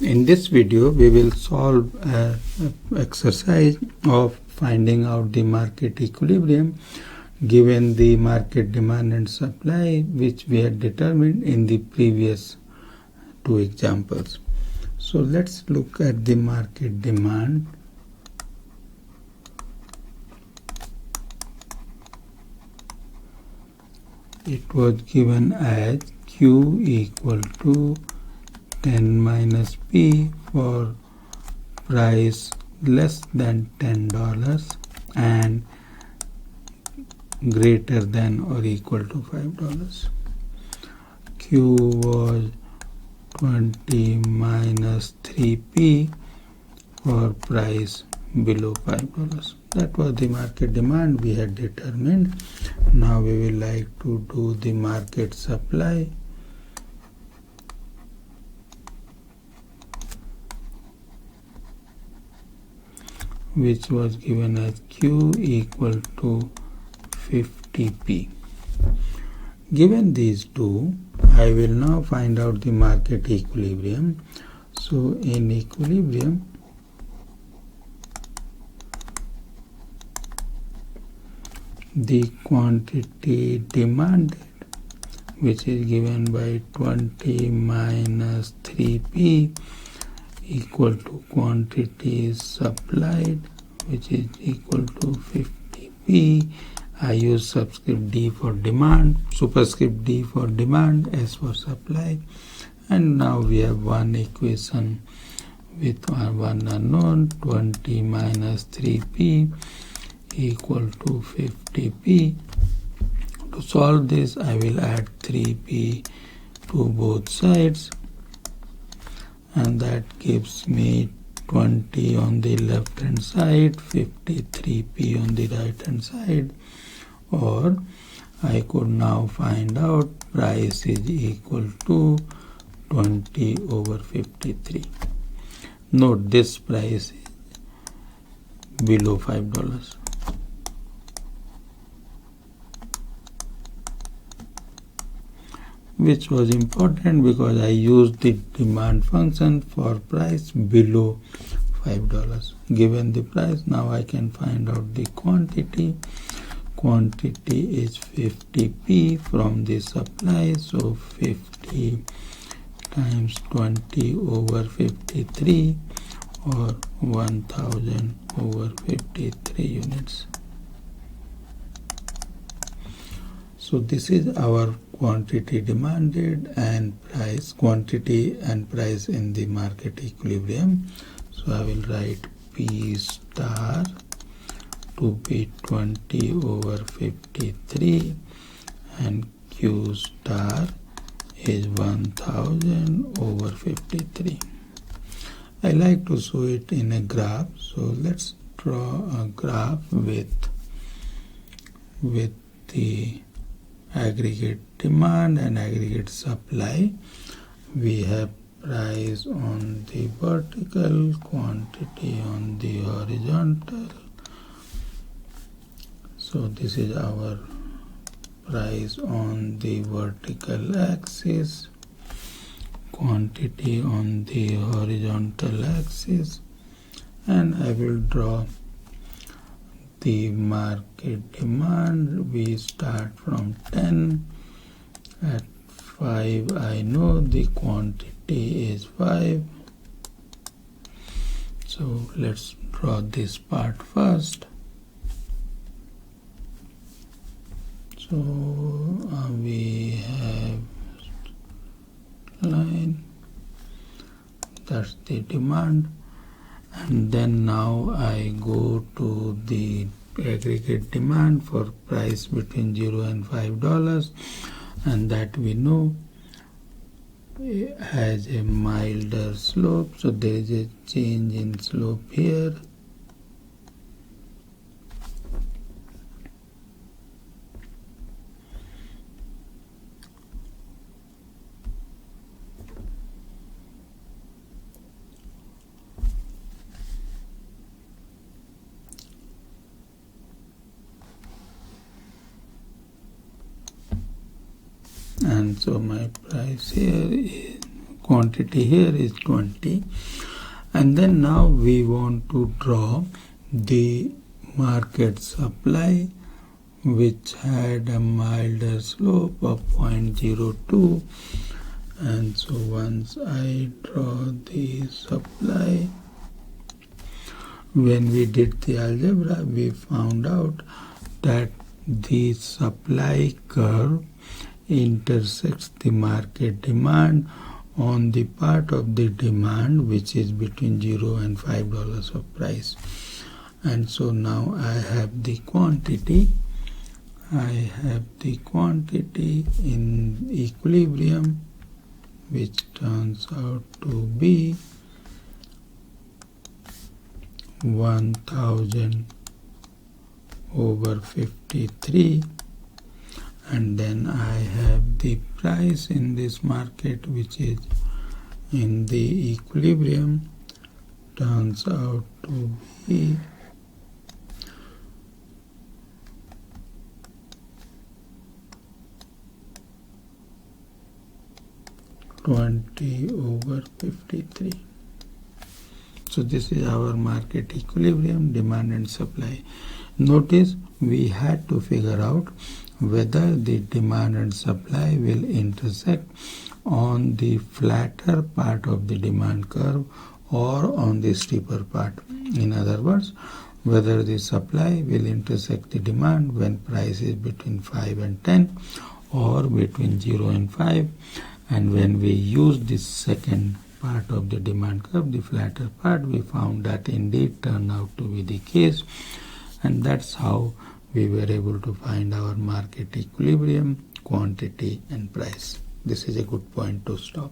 In this video, we will solve an exercise of finding out the market equilibrium given the market demand and supply, which we had determined in the previous two examples. So let's look at the market demand. It was given as Q equal to 10 minus P for price less than $10 and greater than or equal to $5. Q was 20 minus 3P for price below $5. That was the market demand we had determined. Now we will like to do the market supply. Which was given as Q equal to 50P. Given these two, I will now find out the market equilibrium. So in equilibrium, the quantity demanded, which is given by 20 minus 3P, equal to quantity supplied, which is equal to 50P. I use subscript D for demand, superscript D for demand, S for supply. And now we have one equation with one unknown, 20 minus 3P equal to 50P. To solve this, I will add 3P to both sides, and that gives me 20 on the left hand side, 53P on the right hand side. Or I could now find out price is equal to 20 over 53. Note this price is below $5. Which was important because I used the demand function for price below $5. Given the price, now I can find out the quantity. Quantity is 50P from the supply, so 50 times 20 over 53 or 1000 over 53 units. So this is our quantity demanded and price, quantity and price in the market equilibrium. So I will write P star to be 20 over 53 and Q star is 1000 over 53. I like to show it in a graph, so let's draw a graph with the aggregate demand and aggregate supply. We have price on the vertical, quantity on the horizontal. So this is our price on the vertical axis, quantity on the horizontal axis, and I will draw the market demand. We start from 10. At 5 I know the quantity is 5. So let's draw this part first. So we have line, that's the demand, and then now I go to the aggregate demand for price between $0 and $5, and that we know has a milder slope, so there is a change in slope here. And so my price here is quantity here is 20. And then now we want to draw the market supply, which had a milder slope of 0.02. And so once I draw the supply, when we did the algebra, we found out that the supply curve intersects the market demand on the part of the demand which is between $0 and $5 of price. And so now I have the quantity. I have the quantity in equilibrium, which turns out to be 1000 over 53, and then I have the price in this market, which is in the equilibrium, turns out to be 20 over 53. So this is our market equilibrium, demand and supply. Notice we had to figure out whether the demand and supply will intersect on the flatter part of the demand curve or on the steeper part. In other words, whether the supply will intersect the demand when price is between 5 and 10 or between 0 and 5. And when we use this second part of the demand curve, the flatter part, we found that indeed turned out to be the case. And that's how we were able to find our market equilibrium, quantity and price. This is a good point to stop.